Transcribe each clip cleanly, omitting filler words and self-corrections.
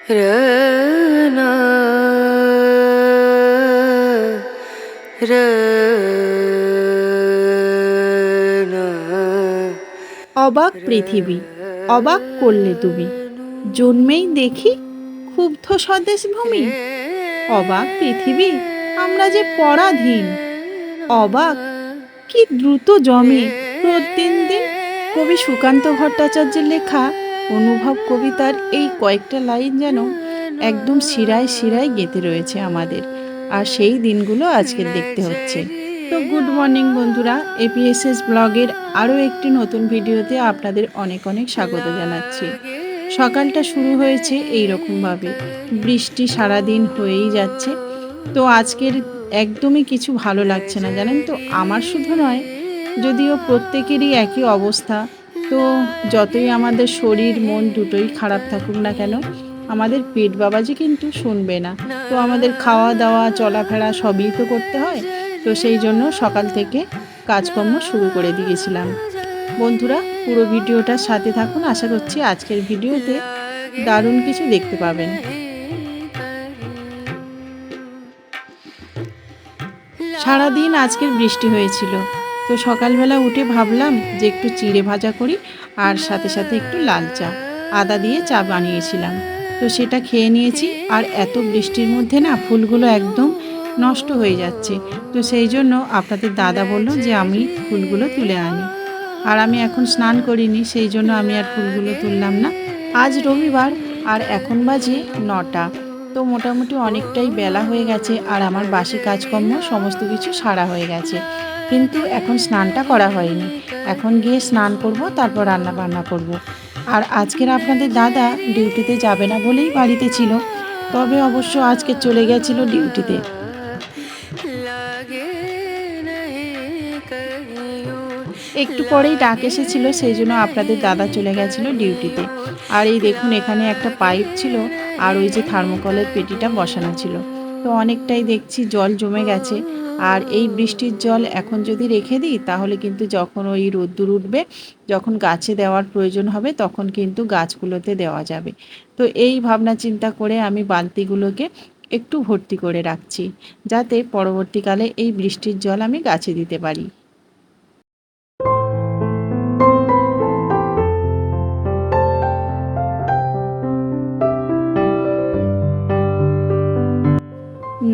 रना रना অবাক পৃথিবী, অবাক করলে তুমি, জন্মেই দেখি ক্ষুব্ধ স্বদেশ ভূমি। অবাক পৃথিবী, আমরা যে পরাধীন। অবাক কি দ্রুত জমে দিন দিন। কবি সুকান্ত ভট্টাচার্যের লেখা অনুভব কবিতার এই কয়েকটা লাইন যেন একদম শিরায় শিরায় গেঁথে রয়েছে আমাদের, আর সেই দিনগুলো আজকে দেখতে হচ্ছে। তো গুড মর্নিং বন্ধুরা, এপিএসএস ব্লগের আরও একটি নতুন ভিডিওতে আপনাদের অনেক অনেক স্বাগত জানাচ্ছি। সকালটা শুরু হয়েছে এই রকমভাবে, বৃষ্টি সারাদিন হয়েই যাচ্ছে। তো আজকের একদমই কিছু ভালো লাগছে না, জানেন তো। আমার শুধু নয়, যদিও প্রত্যেকেরই একই অবস্থা। তো যতই আমাদের শরীর মন দুটোই খারাপ থাকুক না কেন, আমাদের পেট বাবাজি কিন্তু শুনবে না। তো আমাদের খাওয়া দাওয়া চলাফেরা সবই তো করতে হয়। তো সেই জন্য সকাল থেকে কাজকর্ম শুরু করে দিয়েছিলাম। বন্ধুরা, পুরো ভিডিওটার সাথে থাকুন, আশা করছি আজকের ভিডিওতে দারুণ কিছু দেখতে পাবেন। সারাদিন আজকের বৃষ্টি হয়েছিল। তো সকালবেলা উঠে ভাবলাম যে একটু চিড়ে ভাজা করি, আর সাথে সাথে একটু লাল চা, আদা দিয়ে চা বানিয়েছিলাম। তো সেটা খেয়ে নিয়েছি। আর এত বৃষ্টির মধ্যে না ফুলগুলো একদম নষ্ট হয়ে যাচ্ছে। তো সেই জন্য আপনাদের দাদা বলল যে আমি ফুলগুলো তুলে আনি। আর আমি এখন স্নান করিনি, সেই জন্য আমি আর ফুলগুলো তুললাম না। আজ রবিবার, আর এখন বাজে 9টা। তো মোটামুটি অনেকটাই বেলা হয়ে গেছে, আর আমার বাসি কাজকর্ম সমস্ত কিছু সারা হয়ে গেছে। কিন্তু এখন স্নানটা করা হয়নি। এখন গিয়ে স্নান করব, তারপর রান্না বান্না করব। আর আজকের আপনাদের দাদা ডিউটিতে যাবে না বলেই বাড়িতে ছিল, তবে অবশ্য আজকে চলে গেছিল ডিউটিতে। একটু পরেই ডাক এসেছিল, সেই জন্য আপনাদের দাদা চলে গেছিল ডিউটিতে। আর এই দেখুন, এখানে একটা পাইপ ছিল, আর ওই যে থার্মোকলের পেটিটা বসানো ছিল। তো অনেকটাই দেখছি জল জমে গেছে। আর এই বৃষ্টির জল এখন যদি রেখে দিই, তাহলে কিন্তু যখন ওই রোদ্দুর উঠবে, যখন গাছে দেওয়ার প্রয়োজন হবে, তখন কিন্তু গাছগুলোতে দেওয়া যাবে। তো এই ভাবনা চিন্তা করে আমি বালতিগুলোকে একটু ভর্তি করে রাখছি, যাতে পরবর্তীকালে এই বৃষ্টির জল আমি গাছে দিতে পারি।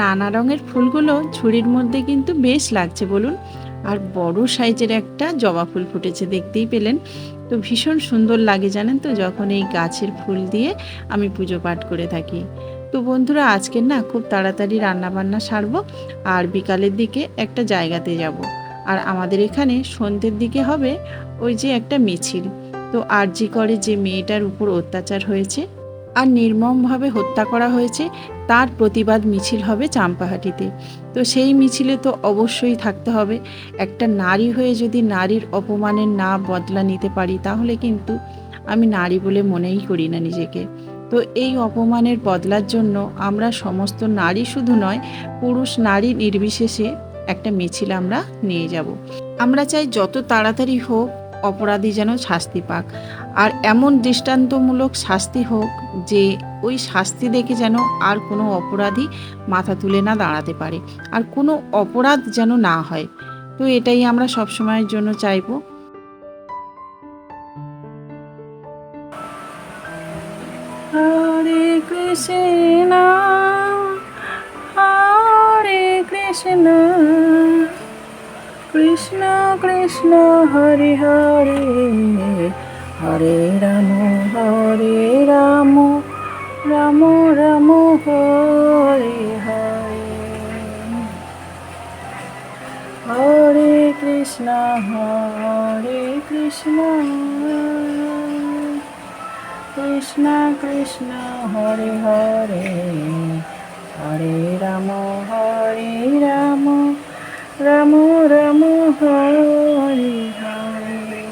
নানা রঙের ফুলগুলো ঝুড়ির মধ্যে কিন্তু বেশ লাগছে বলুন। আর বড় সাইজের একটা জবা ফুল ফুটেছে, দেখতেই পেলেন। তো ভীষণ সুন্দর লাগে জানেন তো, যখন এই গাছের ফুল দিয়ে আমি পুজো পাঠ করে থাকি। তো বন্ধুরা, আজকের না খুব তাড়াতাড়ি রান্নাবান্না সারবো, আর বিকালের দিকে একটা জায়গাতে যাব। আর আমাদের এখানে সন্ধ্যের দিকে হবে ওই যে একটা মিছিল। তো আরজি করে যে মেয়েটার উপর অত্যাচার হয়েছে আর নির্মমভাবে হত্যা করা হয়েছে, তার প্রতিবাদ মিছিল হবে চাম্পাহাটিতে। তো সেই মিছিলে তো অবশ্যই থাকতে হবে। একটা নারী হয়ে যদি নারীর অপমানের না বদলা নিতে পারি, তাহলে কিন্তু আমি নারী বলে মনেই করি না নিজেকে। তো এই অপমানের বদলার জন্য আমরা সমস্ত নারী শুধু নয়, পুরুষ নারী নির্বিশেষে একটা মিছিল আমরা নিয়ে যাব। আমরা চাই যত তাড়াতাড়ি হোক অপরাধী যেন শাস্তি পাক, আর এমন দৃষ্টান্তমূলক শাস্তি হোক যে ওই শাস্তি দেখে যেন আর কোনো অপরাধী মাথা তুলে না দাঁড়াতে পারে, আর কোনো অপরাধ যেন না হয়। তো এটাই আমরা সবসময়ের জন্য চাইব। হরে কৃষ্ণ, হরে কৃষ্ণ, কৃষ্ণ কৃষ্ণ হরে হরে, হরে রাম, হরে রাম, রাম রাম হরে হরে, হরে কৃষ্ণ, হরে কৃষ্ণ, কৃষ্ণ কৃষ্ণ হরে হরে, হরে রাম, হরে রাম, রাম রাম হরে হরে।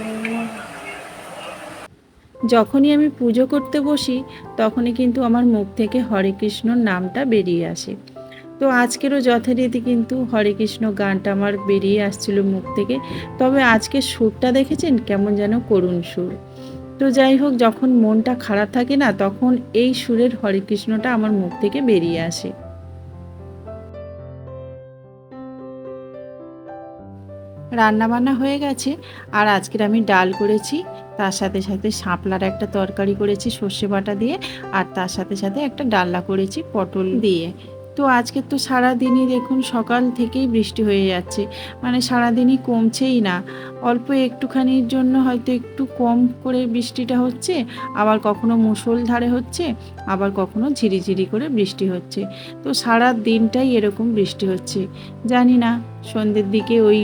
যখনই আমি পুজো করতে বসি, তখনই কিন্তু আমার মুখ থেকে হরে কৃষ্ণর নামটা বেরিয়ে আসে। তো আজকেরও যথারীতি কিন্তু হরে কৃষ্ণ গানটা আমার বেরিয়ে আসছিল মুখ থেকে। তবে আজকে সুরটা দেখেছেন কেমন যেন করুণ সুর। তো যাই হোক, যখন মনটা খারাপ থাকে না, তখন এই সুরের হরে কৃষ্ণটা আমার মুখ থেকে বেরিয়ে আসে। রান্না বান্না হয়ে গেছে, আর আজকের আমি ডাল করেছি, তার সাথে সাথে শাপলার একটা তরকারি করেছি সর্ষে বাটা দিয়ে, আর তার সাথে সাথে একটা ডালনা করেছি পটল দিয়ে। তো আজকে তো সারাদিনই দেখুন সকাল থেকেই বৃষ্টি হয়ে যাচ্ছে, মানে সারাদিনই কমছেই না। অল্প একটুখানির জন্য হয়তো একটু কম করে বৃষ্টিটা হচ্ছে, আবার কখনো মুষলধারে হচ্ছে, আবার কখনো ঝিরিঝিরি করে বৃষ্টি হচ্ছে। তো সারা দিনটাই এরকম বৃষ্টি হচ্ছে। জানি না সন্ধ্যের দিকে ওই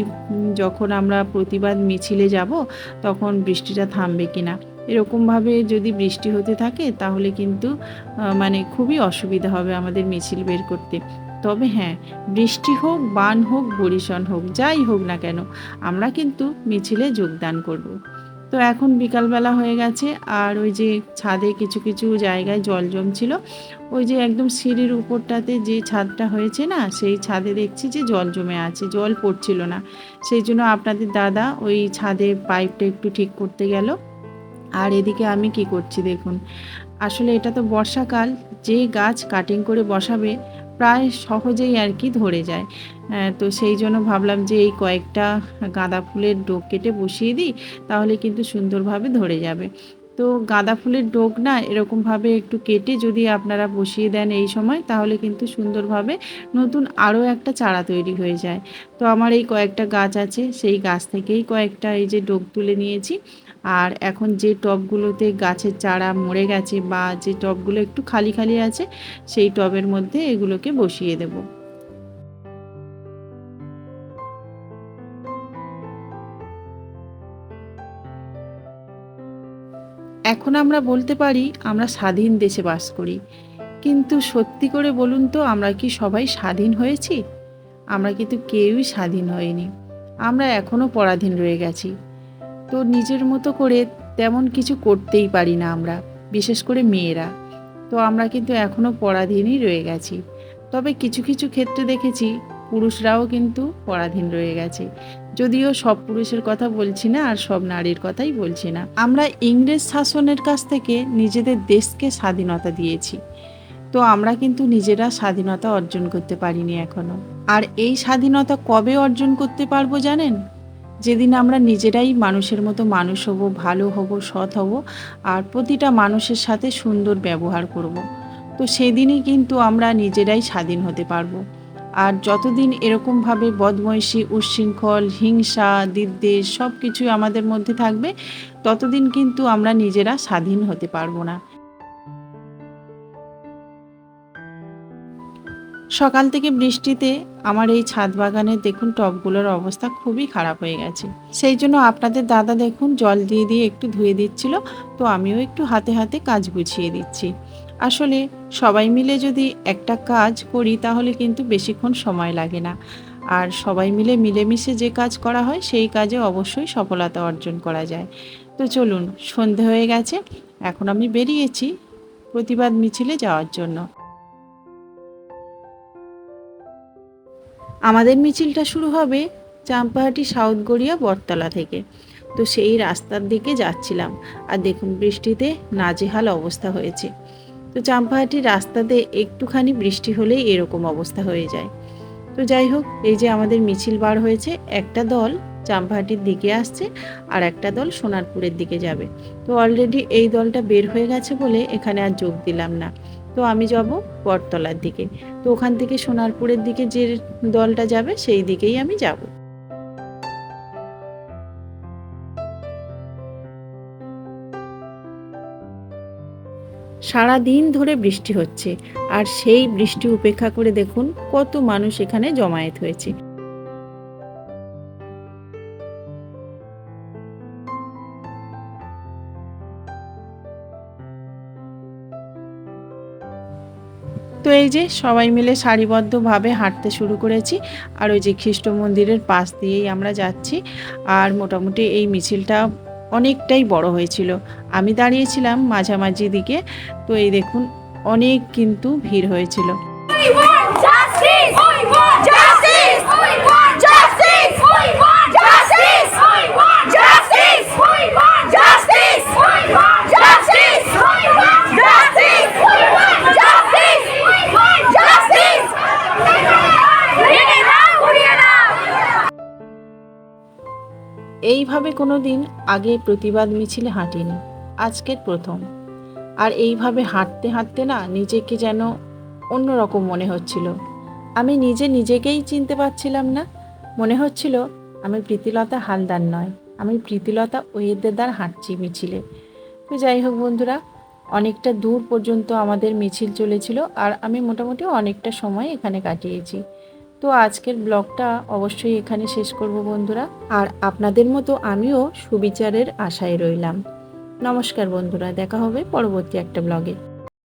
যখন আমরা প্রতিবাদ মিছিলে যাব তখন বৃষ্টিটা থামবে কিনা। এরকমভাবে যদি বৃষ্টি হতে থাকে তাহলে কিন্তু মানে খুবই অসুবিধা হবে আমাদের মিছিল বের করতে। তবে হ্যাঁ, বৃষ্টি হোক, বান হোক, বরিশন হোক, যাই হোক না কেন, আমরা কিন্তু মিছিলে যোগদান করব। তো এখন বিকালবেলা হয়ে গেছে, আর ওই যে ছাদে কিছু কিছু জায়গায় জল জমছিল, ওই যে একদম সিঁড়ির উপরটাতে যে ছাদটা হয়েছে না, সেই ছাদে দেখছি যে জল জমে আছে, জল পড়ছিল না। সেই জন্য আপনাদের দাদা ওই ছাদে পাইপটা একটু ঠিক করতে গেল। আর এদিকে আমি কি করছি দেখুন, আসলে এটা তো বর্ষাকাল, যে গাছ কাটিং করে বসাবে প্রায় সহজেই আর কি ধরে যায়। তো সেই জন্য ভাবলাম যে এই কয়েকটা গাঁদা ফুলের ডোক কেটে বসিয়ে দিই, তাহলে কিন্তু সুন্দরভাবে ধরে যাবে। তো গাঁদা ফুলের ডোক না এরকমভাবে একটু কেটে যদি আপনারা বসিয়ে দেন এই সময়, তাহলে কিন্তু সুন্দরভাবে নতুন আরও একটা চারা তৈরি হয়ে যায়। তো আমার এই কয়েকটা গাছ আছে, সেই গাছ থেকেই কয়েকটা এই যে ডোক তুলে নিয়েছি। আর এখন যে টবগুলোতে গাছের চারা মরে গেছে বা যে টবগুলো একটু খালি খালি আছে, সেই টবের মধ্যে এগুলোকে বসিয়ে দেব। এখন আমরা বলতে পারি আমরা স্বাধীন দেশে বাস করি, কিন্তু সত্যি করে বলুন তো, আমরা কি সবাই স্বাধীন হয়েছি? আমরা কিন্তু কেউই স্বাধীন হইনি। আমরা এখনও পরাধীন রয়ে গেছি। তো নিজের মতো করে তেমন কিছু করতেই পারি না আমরা, বিশেষ করে মেয়েরা। তো আমরা কিন্তু এখনও পরাধীনই রয়ে গেছি। তবে কিছু কিছু ক্ষেত্রে দেখেছি পুরুষরাও কিন্তু পরাধীন রয়ে গেছে। যদিও সব পুরুষের কথা বলছি না, আর সব নারীর কথাই বলছি না। আমরা ইংরেজ শাসনের কাছ থেকে নিজেদের দেশকে স্বাধীনতা দিয়েছি, তো আমরা কিন্তু নিজেরা স্বাধীনতা অর্জন করতে পারিনি এখনো। আর এই স্বাধীনতা কবে অর্জন করতে পারবো জানেন? যেদিন আমরা নিজেরাই মানুষের মতো মানুষ হব, ভালো হব, সৎ হব, আর প্রতিটা মানুষের সাথে সুন্দর ব্যবহার করব। তো সেদিনই কিন্তু আমরা নিজেরাই স্বাধীন হতে পারবো। আর যতদিন এরকমভাবে বদময়সী, উচ্ছৃঙ্খল, হিংসা, বিদ্বেষ সব কিছুই আমাদের মধ্যে থাকবে, ততদিন কিন্তু আমরা নিজেরা স্বাধীন হতে পারবো না। সকাল থেকে বৃষ্টিতে আমার এই ছাদ বাগানের দেখুন টবগুলোর অবস্থা খুবই খারাপ হয়ে গেছে। সেই জন্য আপনাদের দাদা দেখুন জল দিয়ে দিয়ে একটু ধুয়ে দিচ্ছিল, তো আমিও একটু হাতে হাতে কাজ গুছিয়ে দিচ্ছি। আসলে সবাই মিলে যদি একটা কাজ করি তাহলে কিন্তু বেশিক্ষণ সময় লাগে না, আর সবাই মিলে মিলেমিশে যে কাজ করা হয় সেই কাজে অবশ্যই সফলতা অর্জন করা যায়। তো চলুন, সন্ধে হয়ে গেছে, এখন আমি বেরিয়েছি প্রতিবাদ মিছিলে যাওয়ার জন্য। আমাদের মিছিলটা শুরু হবে চাম্পাহাটি সাউথ গড়িয়া বটতলা থেকে। তো সেই রাস্তার দিকে যাচ্ছিলাম, আর দেখুন বৃষ্টিতে নাজেহাল অবস্থা হয়েছে। তো চাম্পাহাটির রাস্তাতে একটুখানি বৃষ্টি হলেই এরকম অবস্থা হয়ে যায়। তো যাই হোক, এই যে আমাদের মিছিল বার হয়েছে, একটা দল চাম্পাহাটির দিকে আসছে, আর একটা দল সোনারপুরের দিকে যাবে। তো অলরেডি এই দলটা বের হয়ে গেছে বলে এখানে আর যোগ দিলাম না। তো আমি যাব বটতলার দিকে। তো ওখান থেকে সোনারপুরের দিকে যে দলটা যাবে সেই দিকেই আমি যাব। সারা দিন ধরে বৃষ্টি হচ্ছে, আর সেই বৃষ্টি উপেক্ষা করে দেখুন কত মানুষ এখানে জমায়েত হয়েছে। তো এই যে সবাই মিলে সারিবদ্ধভাবে হাঁটতে শুরু করেছি, আর ওই যে খ্রিস্ট মন্দিরের পাশ দিয়েই আমরা যাচ্ছি। আর মোটামুটি এই মিছিলটা অনেকটাই বড় হয়েছিল, আমি দাঁড়িয়েছিলাম মাঝামাঝি দিকে। তো এই দেখুন অনেক কিন্তু ভিড় হয়েছিল। Justice! Justice! Justice! Justice! Justice! এইভাবে কোনো দিন আগে প্রতিবাদ মিছিলে হাঁটিনি, আজকের প্রথম। আর এইভাবে হাঁটতে হাঁটতে না নিজেকে যেন অন্যরকম মনে হচ্ছিল। আমি নিজেকেই চিনতে পারছিলাম না। মনে হচ্ছিল আমি প্রীতিলতা হালদার নয়, আমি প্রীতিলতা ওয়েদেদার হাঁটছি মিছিলে। তো যাই হোক বন্ধুরা, অনেকটা দূর পর্যন্ত আমাদের মিছিল চলেছিল আর আমি মোটামুটি অনেকটা সময় এখানে কাটিয়েছি। তো আজকের ব্লগটা অবশ্যই এখানে শেষ করব বন্ধুরা। আর আপনাদের মতো আমিও সুবিচারের আশায় রইলাম। নমস্কার বন্ধুরা, দেখা হবে পরবর্তী একটা ব্লগে।